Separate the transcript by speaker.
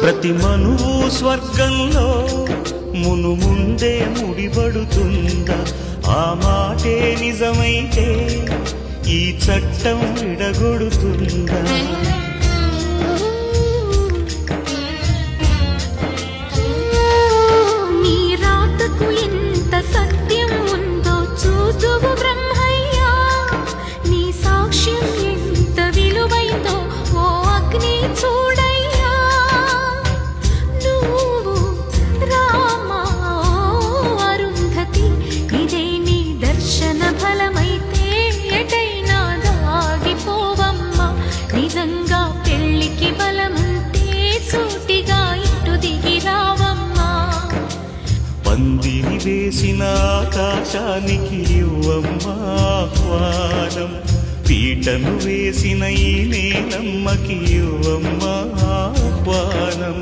Speaker 1: ప్రతి మనువు స్వర్గంలో ముందే ముడిపడుతుందా? ఆ మాటే నిజమైతే ఈ చట్టం విడగొడుతుందా?
Speaker 2: నీ రాతకు ఎంత సత్యం ఉందో చూదువు బ్రహ్మయ్యా, నీ సాక్ష్యం ఎంత విలువైందో ఓ అగ్ని చూడయ్యా. నువ్వు రామా అరుంధతి, ఇదే నీ దర్శన ఫలమైతే ఎటైనా దాగిపోవమ్మా. నిజంగా పెళ్లికి బలముంటే సూటిగా ఇటు దిగి రావమ్మా.
Speaker 1: పందిని వేసిన ఆకాశానికి ఇవ్వమ్మా ఆహ్వానం, పీటను వేసిన ఈ నేలమ్మకి ఇవ్వమ్మా ఆహ్వానం.